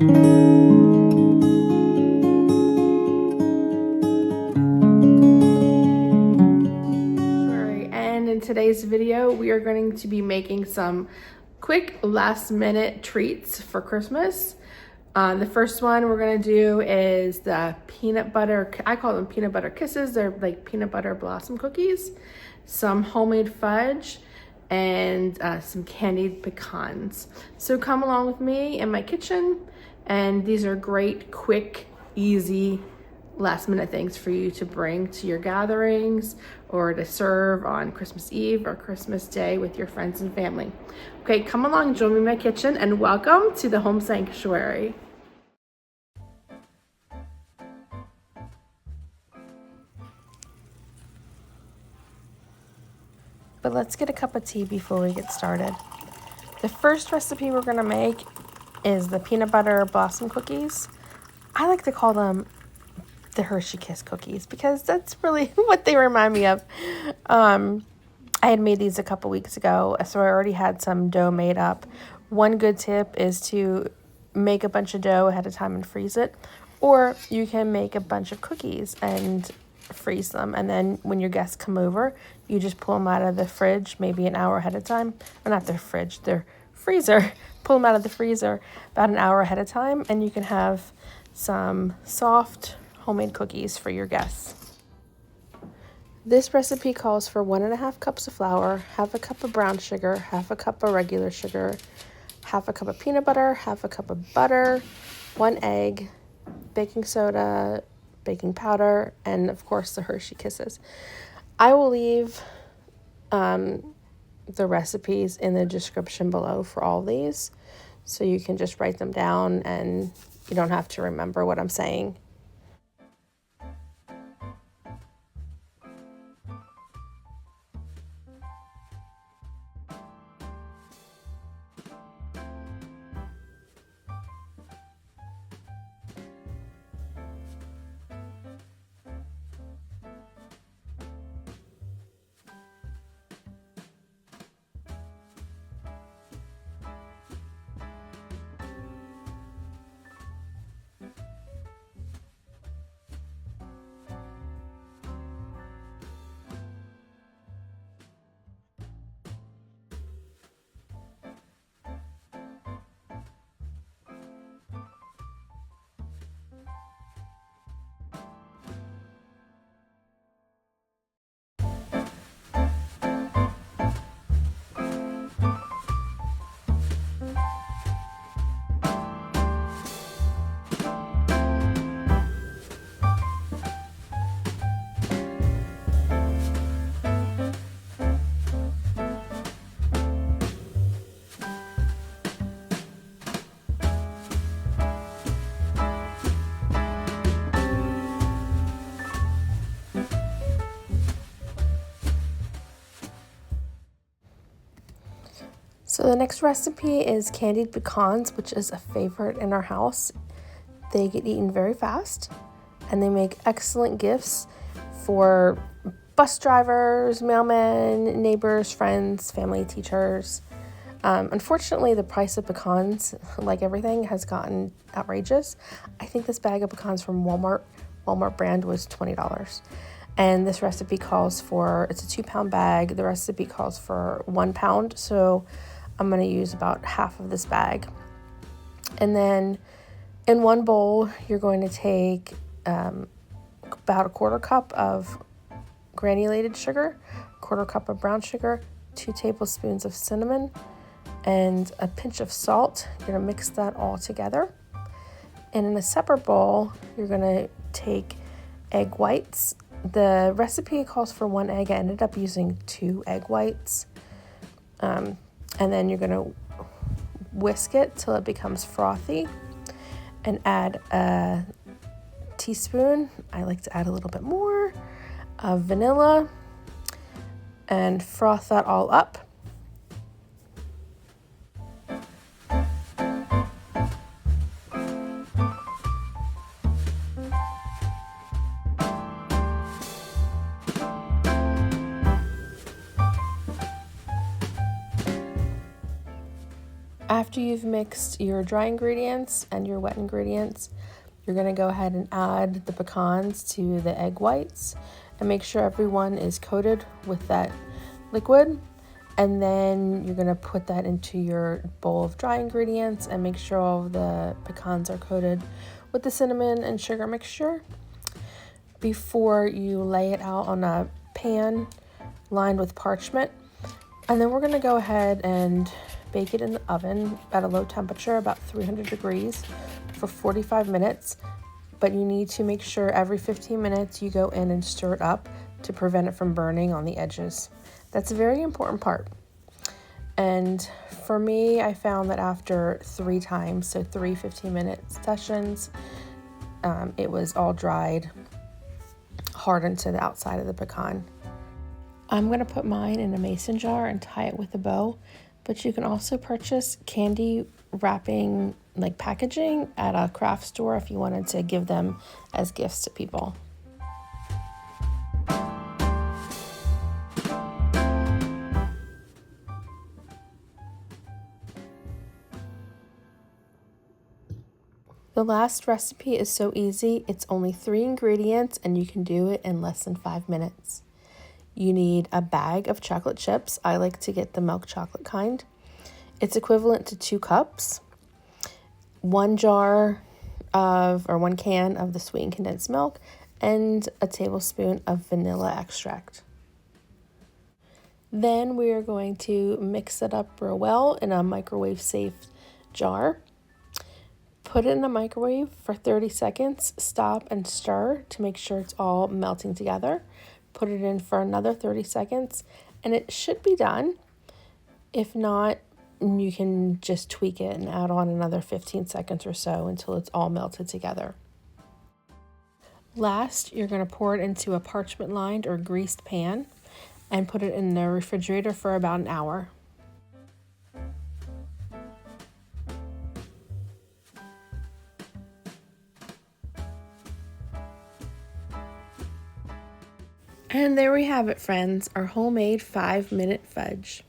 And in today's video, we are going to be making some quick last-minute treats for Christmas. The first one we're gonna do is the peanut butter, I call them peanut butter kisses. They're like peanut butter blossom cookies, some homemade fudge, and some candied pecans. So come along with me in my kitchen, and these are great, quick, easy, last-minute things for you to bring to your gatherings or to serve on Christmas Eve or Christmas Day with your friends and family. Okay, come along, join me in my kitchen, and welcome to the home sanctuary. But let's get a cup of tea before we get started. The first recipe we're gonna make is the peanut butter blossom cookies. I like to call them the Hershey Kiss cookies because that's really what they remind me of. I had made these a couple weeks ago, so I already had some dough made up. One good tip is to make a bunch of dough ahead of time and freeze it, or you can make a bunch of cookies and freeze them, and then when your guests come over, you just pull them out of the fridge maybe an hour ahead of time. Or not their fridge, their freezer. Pull them out of the freezer about an hour ahead of time, and you can have some soft homemade cookies for your guests. This recipe calls for 1.5 cups of flour, half a cup of brown sugar, half a cup of regular sugar, half a cup of peanut butter, half a cup of butter, 1 egg, baking soda, baking powder, and of course the Hershey Kisses. I will leave the recipes in the description below for all these, so you can just write them down and you don't have to remember what I'm saying. So the next recipe is candied pecans, which is a favorite in our house. They get eaten very fast, and they make excellent gifts for bus drivers, mailmen, neighbors, friends, family, teachers. Unfortunately, the price of pecans, like everything, has gotten outrageous. I think this bag of pecans from Walmart brand, was $20. And this recipe calls for, it's a 2-pound bag. The recipe calls for 1 pound, so I'm going to use about half of this bag. And then in one bowl, you're going to take about a 1/4 cup of granulated sugar, 1/4 cup of brown sugar, 2 tablespoons of cinnamon, and a pinch of salt. You're going to mix that all together. And in a separate bowl, you're going to take egg whites. The recipe calls for 1 egg. I ended up using 2 egg whites. And then you're going to whisk it till it becomes frothy and add a teaspoon, I like to add a little bit more, of vanilla, and froth that all up. After you've mixed your dry ingredients and your wet ingredients, you're going to go ahead and add the pecans to the egg whites and make sure everyone is coated with that liquid. And then you're going to put that into your bowl of dry ingredients and make sure all of the pecans are coated with the cinnamon and sugar mixture before you lay it out on a pan lined with parchment. And then we're going to go ahead and bake it in the oven at a low temperature, about 300 degrees, for 45 minutes. But you need to make sure every 15 minutes you go in and stir it up to prevent it from burning on the edges. That's a very important part. And for me, I found that after 3 times, so 3 15-minute sessions, it was all dried, hardened to the outside of the pecan. I'm going to put mine in a mason jar and tie it with a bow, but you can also purchase candy wrapping like packaging at a craft store if you wanted to give them as gifts to people. The last recipe is so easy. It's only 3 ingredients and you can do it in less than 5 minutes. You need a bag of chocolate chips. I like to get the milk chocolate kind. It's equivalent to 2 cups, 1 can of the sweetened condensed milk, and a tablespoon of vanilla extract. Then we are going to mix it up real well in a microwave safe jar. Put it in the microwave for 30 seconds, stop and stir to make sure it's all melting together. Put it in for another 30 seconds and it should be done. If not, you can just tweak it and add on another 15 seconds or so until it's all melted together. Last, you're going to pour it into a parchment lined or greased pan and put it in the refrigerator for about an hour. And there we have it, friends, our homemade 5-minute fudge.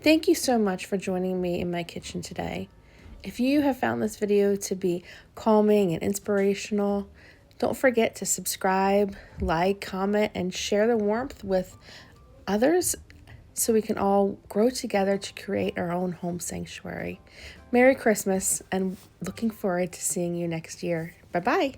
Thank you so much for joining me in my kitchen today. If you have found this video to be calming and inspirational, don't forget to subscribe, like, comment, and share the warmth with others so we can all grow together to create our own home sanctuary. Merry Christmas, and looking forward to seeing you next year. Bye-bye.